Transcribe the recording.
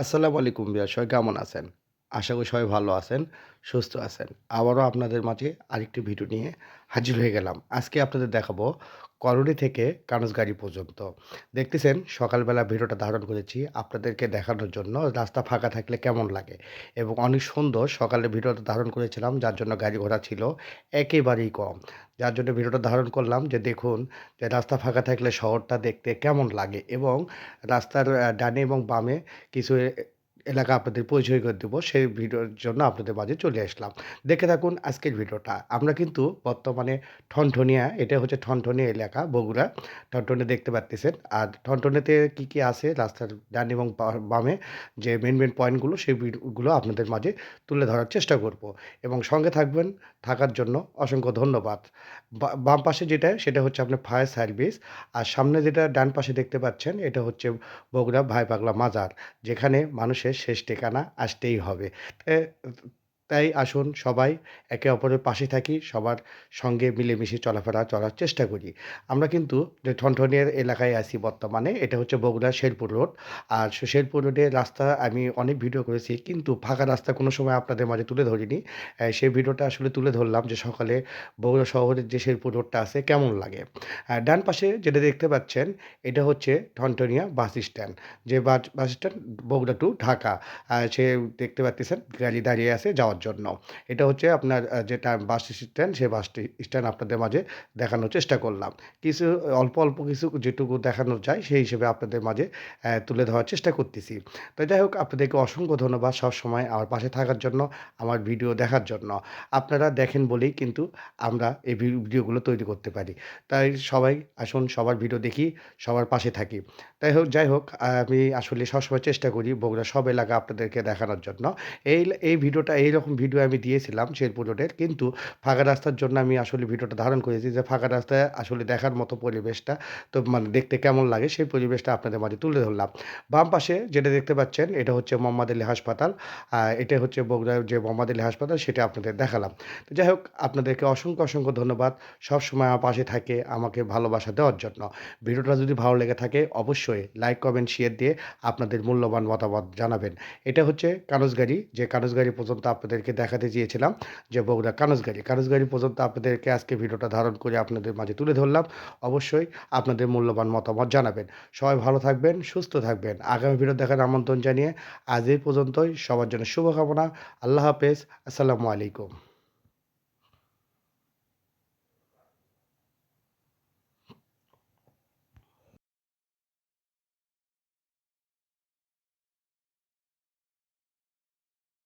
আসসালামু আলাইকুম ভাইয়া, সবাই কেমন আছেন? আশা করি সবাই ভালো আছেন, সুস্থ আছেন। আবারও আপনাদের মাঝে আরেকটি ভিডিও নিয়ে হাজির হয়ে গেলাম। আজকে আপনাদের দেখাবো করণী থেকে কানজগাড়ি পর্যন্ত। দেখতেছেন সকালবেলা ভিডিওটা ধারণ করেছি আপনাদেরকে দেখানোর জন্য রাস্তা ফাঁকা থাকলে কেমন লাগে এবং অনেক সুন্দর সকালে ভিডিওটা ধারণ করেছিলাম যার জন্য গাড়ি ঘোড়া ছিল একেবারেই কম। যার জন্য ভিডিওটা ধারণ করলাম যে দেখুন যে রাস্তা ফাঁকা থাকলে শহরটা দেখতে কেমন লাগে এবং রাস্তার ডানে এবং বামে কিছু এলাকা আপনাদের পরিচয় করে দেবো। সেই ভিডিওর জন্য আপনাদের মাঝে চলে আসলাম। দেখে থাকুন আজকের ভিডিওটা। আমরা কিন্তু বর্তমানে ঠনঠনিয়া, এটা হচ্ছে ঠনঠনিয়া এলাকা বগুড়া। ঠনঠনিয়া দেখতে পারতেছেন। আর ঠনঠনিয়াতে কি আছে রাস্তার ডান এবং বামে যে মেইন পয়েন্টগুলো সেই গুলো আপনাদের মাঝে তুলে ধরার চেষ্টা করব এবং সঙ্গে থাকবেন, থাকার জন্য অসংখ্য ধন্যবাদ। বাম পাশে যেটা সেটা হচ্ছে আপনার ফায়ার সার্ভিস। আর সামনে যেটা ডান পাশে দেখতে পাচ্ছেন এটা হচ্ছে বগুড়া ভাই পাগলা মাজার, যেখানে মানুষের শেষ ঠিকানা আসতেই হবে। তে তাই আসুন সবাই একে অপরের পাশে থাকি, সবার সঙ্গে মিলেমিশে চলাফেরা চলার চেষ্টা করি। আমরা কিন্তু যে ঠনঠনিয়ার এলাকায় আছি বর্তমানে, এটা হচ্ছে বগুড়া শেরপুর রোড। আর শেরপুর রোডের রাস্তা আমি অনেক ভিডিও করেছি, কিন্তু ফাঁকা রাস্তা কোনো সময় আপনাদের মাঝে তুলে ধরিনি। সেই ভিডিওটা আসলে তুলে ধরলাম যে সকালে বগুড়া শহরের যে শেরপুর রোডটা আছে কেমন লাগে। ডান পাশে যেটা দেখতে পাচ্ছেন এটা হচ্ছে ঠনঠনিয়া বাস স্ট্যান্ড। যে bus stand Bogura to Dhaka. সে দেখতে পাচ্ছেন গাড়ি দাঁড়িয়ে আছে যাওয়ার জন্য। এটা হচ্ছে আপনার যেটা বাস স্ট্যান্ড, সেই স্ট্যান্ড আপনাদের মাঝে দেখানোর চেষ্টা করলাম। কিছু অল্প কিছু যেটুকু দেখানো যায় সেই হিসেবে আপনাদের মাঝে তুলে ধরার চেষ্টা করতেছি। তো যাই হোক, আপনাদেরকে অসংখ্য ধন্যবাদ সবসময় আমার পাশে থাকার জন্য, আমার ভিডিও দেখার জন্য। আপনারা দেখেন বলেই কিন্তু আমরা এই ভিডিওগুলো তৈরি করতে পারি। তাই সবাই আসুন, সবার ভিডিও দেখি, সবার পাশে থাকি। যাই হোক, আমি আসলে সবসময় চেষ্টা করি বগুড়ার সব এলাকা আপনাদেরকে দেখানোর জন্য। এই ভিডিওটা, এইরকম ভিডিও আমি দিয়েছিলাম শেরপুর রোডের, কিন্তু ফাঁকা রাস্তার জন্য আমি আসলে ভিডিওটা ধারণ করেছি যে ফাঁকা রাস্তায় আসলে দেখার মতো পরিবেশটা, তো মানে দেখতে কেমন লাগে সেই পরিবেশটা আপনাদের মাঝে তুলে ধরলাম। বাম পাশে যেটা দেখতে পাচ্ছেন এটা হচ্ছে মোহাম্মদ আলী হাসপাতাল। এটা হচ্ছে বগুড়ার যে মোহাম্মদ আলী হাসপাতাল সেটা আপনাদের দেখালাম। তো যাই হোক, আপনাদেরকে অসংখ্য ধন্যবাদ সবসময় আমার পাশে থাকে আমাকে ভালোবাসা দেওয়ার জন্য। ভিডিওটা যদি ভালো লেগে থাকে অবশ্যই লাইক, কমেন্ট, শেয়ার দিয়ে আপনাদের মূল্যবান মতামত জানাবেন। এটা হচ্ছে কানজগাড়ি, যে কানজগাড়ি পর্যন্ত আপনাদেরকে দেখাতে চেয়েছিলাম যে বগুড়া কানজগাড়ি পর্যন্ত আপনাদেরকে আজকে ভিডিওটা ধারণ করে আপনাদের মাঝে তুলে ধরলাম। অবশ্যই আপনাদের মূল্যবান মতামত জানাবেন। সবাই ভালো থাকবেন, সুস্থ থাকবেন। আগামী ভিডিও দেখার আমন্ত্রণ জানিয়ে আজ এই পর্যন্তই। সবার জন্য শুভকামনা। আল্লাহ হাফেজ। আসসালামু আলাইকুম।